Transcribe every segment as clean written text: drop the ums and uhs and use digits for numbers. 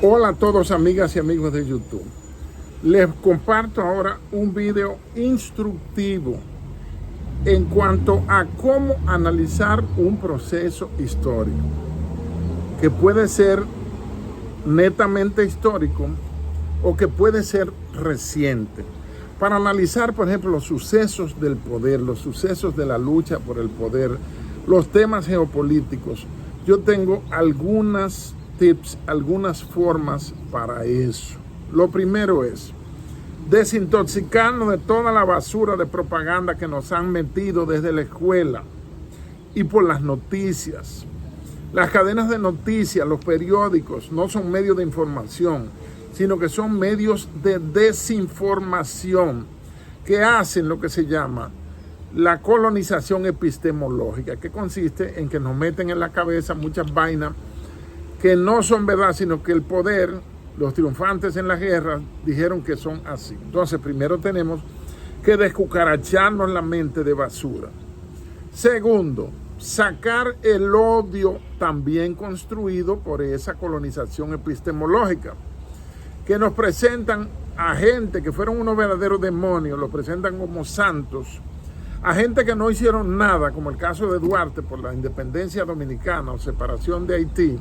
Hola a todos, amigas y amigos de YouTube. Les comparto ahora un video instructivo en cuanto a cómo analizar un proceso histórico, que puede ser netamente histórico o que puede ser reciente. Para analizar, por ejemplo, los sucesos del poder, los sucesos de la lucha por el poder, los temas geopolíticos, yo tengo algunas tips, algunas formas para eso. Lo primero es desintoxicarnos de toda la basura de propaganda que nos han metido desde la escuela y por las noticias. Las cadenas de noticias, los periódicos, no son medios de información, sino que son medios de desinformación que hacen lo que se llama la colonización epistemológica, que consiste en que nos meten en la cabeza muchas vainas que no son verdad, sino que el poder, los triunfantes en la guerra, dijeron que son así. Entonces, primero tenemos que descucaracharnos la mente de basura. Segundo, sacar el odio también construido por esa colonización epistemológica, que nos presentan a gente que fueron unos verdaderos demonios, los presentan como santos, a gente que no hicieron nada, como el caso de Duarte por la independencia dominicana o separación de Haití,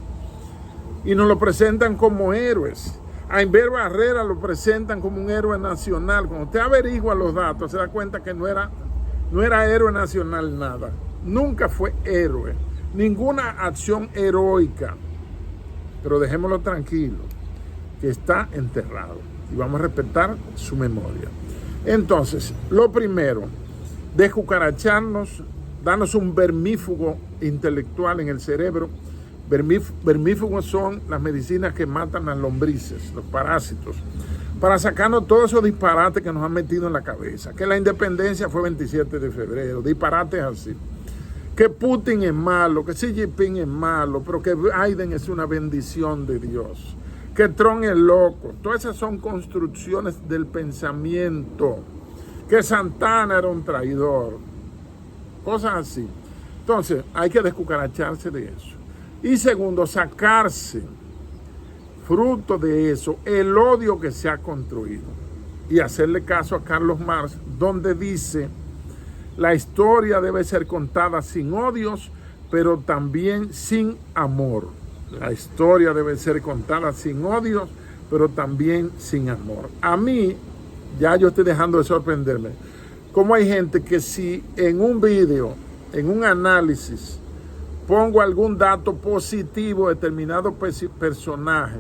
y nos lo presentan como héroes. A Inver Barrera lo presentan como un héroe nacional. Cuando usted averigua los datos, se da cuenta que no era héroe nacional nada. Nunca fue héroe. Ninguna acción heroica. Pero dejémoslo tranquilo, que está enterrado. Y vamos a respetar su memoria. Entonces, lo primero, descucaracharnos, darnos un vermífugo intelectual en el cerebro. Vermífugos son las medicinas que matan las lombrices, los parásitos, para sacarnos todos esos disparates que nos han metido en la cabeza. Que la independencia fue 27 de febrero, disparates así. Que Putin es malo, que Xi Jinping es malo, pero que Biden es una bendición de Dios. Que Trump es loco. Todas esas son construcciones del pensamiento. Que Santana era un traidor. Cosas así. Entonces, hay que descucaracharse de eso. Y segundo, sacarse, fruto de eso, el odio que se ha construido. Y hacerle caso a Carlos Marx, donde dice, la historia debe ser contada sin odios, pero también sin amor. La historia debe ser contada sin odios, pero también sin amor. A mí, ya yo estoy dejando de sorprenderme, como hay gente que si en un video, en un análisis, pongo algún dato positivo de determinado personaje.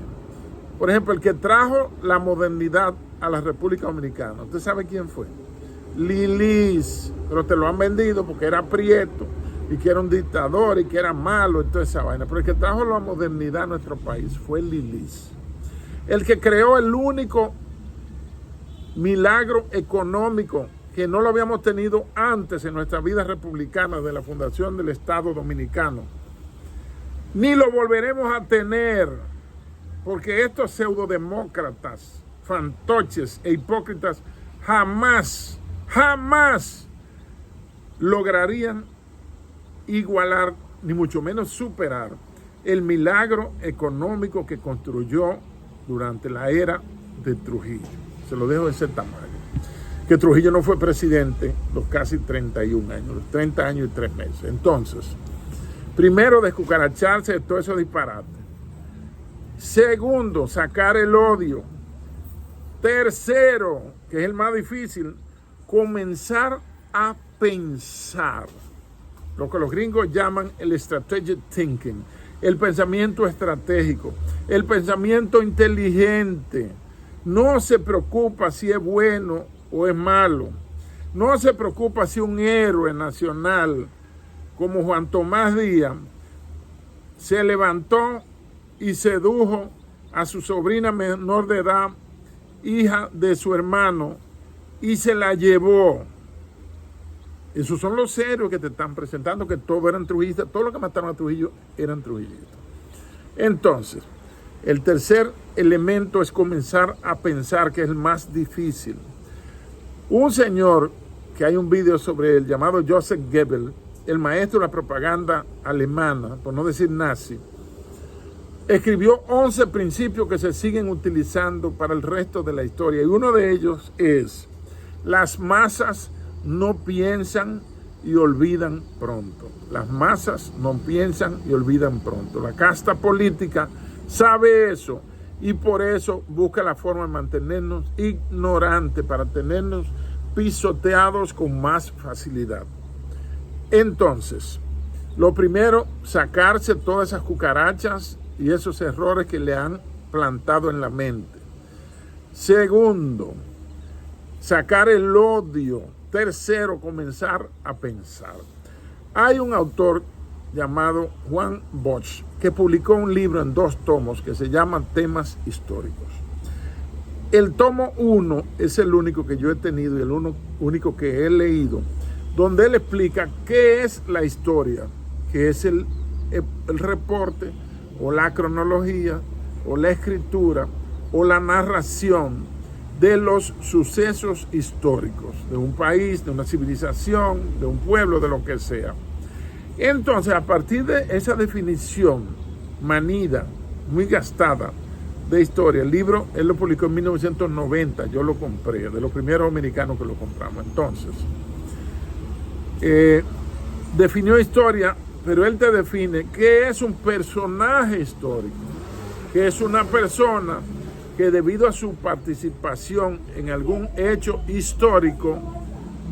Por ejemplo, el que trajo la modernidad a la República Dominicana. ¿Usted sabe quién fue? Lilis. Pero te lo han vendido porque era prieto y que era un dictador y que era malo y toda esa vaina. Pero el que trajo la modernidad a nuestro país fue Lilis. El que creó el único milagro económico que no lo habíamos tenido antes en nuestra vida republicana de la fundación del Estado Dominicano. Ni lo volveremos a tener, porque estos pseudodemócratas, fantoches e hipócritas jamás lograrían igualar, ni mucho menos superar, el milagro económico que construyó durante la era de Trujillo. Se lo dejo de ese tamaño. Que Trujillo no fue presidente los casi 31 años, los 30 años y 3 meses. Entonces, primero, descucaracharse de todo eso disparate. Segundo, sacar el odio. Tercero, que es el más difícil, comenzar a pensar. Lo que los gringos llaman el strategic thinking, el pensamiento estratégico, el pensamiento inteligente. No se preocupa si es bueno o es malo. No se preocupa si un héroe nacional como Juan Tomás Díaz se levantó y sedujo a su sobrina menor de edad, hija de su hermano, y se la llevó. Esos son los héroes que te están presentando, que todos eran trujillistas. Todos los que mataron a Trujillo eran trujillistas. Entonces, el tercer elemento es comenzar a pensar, que es el más difícil. Un señor, que hay un video sobre él, llamado Joseph Goebbels, el maestro de la propaganda alemana, por no decir nazi, escribió 11 principios que se siguen utilizando para el resto de la historia. Y uno de ellos es: las masas no piensan y olvidan pronto. Las masas no piensan y olvidan pronto. La casta política sabe eso y por eso busca la forma de mantenernos ignorantes para tenernos pisoteados con más facilidad. Entonces, lo primero, sacarse todas esas cucarachas y esos errores que le han plantado en la mente. Segundo, sacar el odio. Tercero, comenzar a pensar. Hay un autor llamado Juan Bosch que publicó un libro en 2 tomos que se llama Temas Históricos. El tomo 1 es el único que yo he tenido y el único que he leído, donde él explica qué es la historia, que es el reporte o la cronología o la escritura o la narración de los sucesos históricos de un país, de una civilización, de un pueblo, de lo que sea. Entonces, a partir de esa definición manida, muy gastada de historia, el libro él lo publicó en 1990, yo lo compré, de los primeros americanos que lo compramos. Entonces, definió historia, pero él te define qué es un personaje histórico, que es una persona que debido a su participación en algún hecho histórico,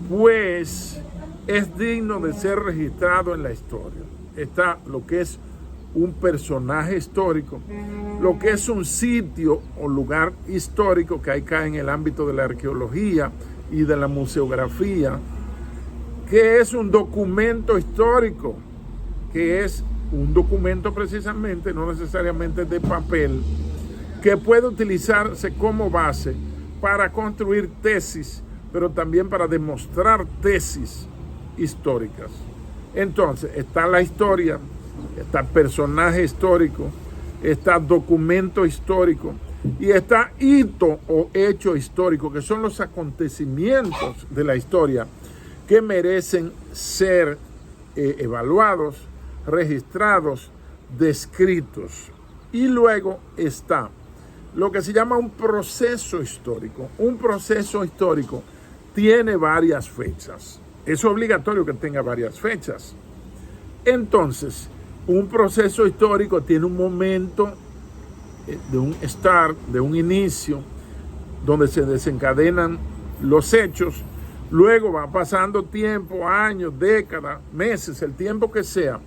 pues es digno de ser registrado en la historia. Está lo que es un personaje histórico, lo que es un sitio o lugar histórico, que ahí cae en el ámbito de la arqueología y de la museografía, que es un documento histórico, que es un documento precisamente, no necesariamente de papel, que puede utilizarse como base para construir tesis, pero también para demostrar tesis históricas. Entonces, está la historia, está personaje histórico, está documento histórico y está hito o hecho histórico, que son los acontecimientos de la historia que merecen ser evaluados, registrados, descritos. Y luego está lo que se llama un proceso histórico. Un proceso histórico tiene varias fechas. Es obligatorio que tenga varias fechas. Entonces, un proceso histórico tiene un momento de un start, de un inicio, donde se desencadenan los hechos. Luego va pasando tiempo, años, décadas, meses, el tiempo que sea.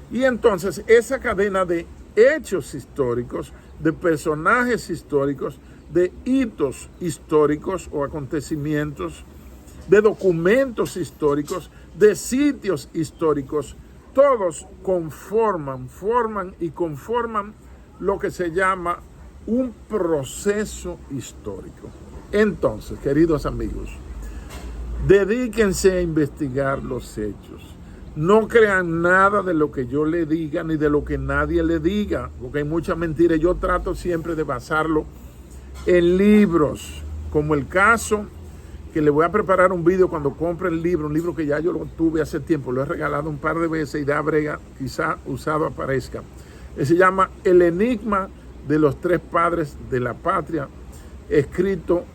Y entonces esa cadena de hechos históricos, de personajes históricos, de hitos históricos o acontecimientos, de documentos históricos, de sitios históricos, todos forman lo que se llama un proceso histórico. Entonces, queridos amigos, dedíquense a investigar los hechos. No crean nada de lo que yo le diga ni de lo que nadie le diga, porque hay mucha mentira. Yo trato siempre de basarlo en libros, como el caso que le voy a preparar un video cuando compre el libro, un libro que ya yo lo tuve hace tiempo, lo he regalado un par de veces y da brega, quizá usado aparezca. Se llama El enigma de los 3 padres de la patria, escrito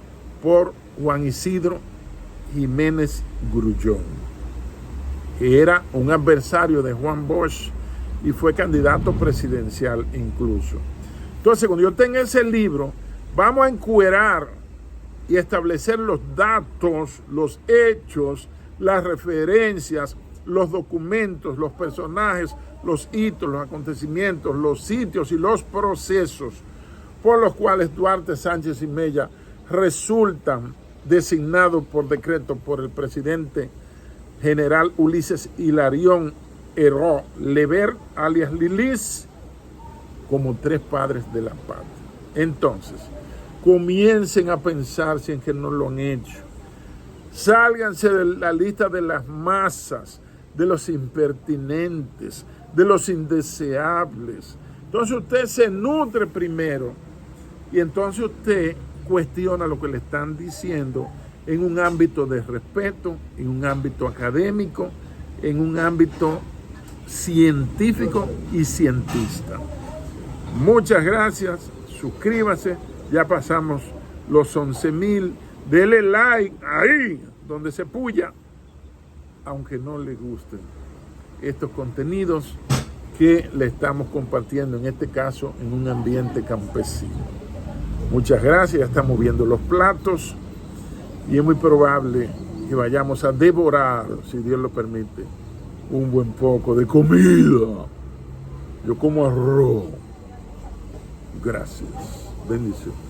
por Juan Isidro Jiménez Grullón, que era un adversario de Juan Bosch y fue candidato presidencial incluso. Entonces, cuando yo tenga ese libro, vamos a encuerar y establecer los datos, los hechos, las referencias, los documentos, los personajes, los hitos, los acontecimientos, los sitios y los procesos por los cuales Duarte, Sánchez y Mella resultan designados por decreto por el presidente general Ulises Hilarión Heró Lever, alias Lilis, como 3 padres de la patria. Entonces, comiencen a pensar si en que no lo han hecho. Sálganse de la lista de las masas, de los impertinentes, de los indeseables. Entonces usted se nutre primero y entonces usted cuestiona lo que le están diciendo en un ámbito de respeto, en un ámbito académico, en un ámbito científico y cientista. Muchas gracias, suscríbase, ya pasamos los 11,000, dele like ahí donde se puya, aunque no le gusten estos contenidos que le estamos compartiendo, en este caso en un ambiente campesino. Muchas gracias, ya estamos viendo los platos y es muy probable que vayamos a devorar, si Dios lo permite, un buen poco de comida. Yo como arroz. Gracias. Bendiciones.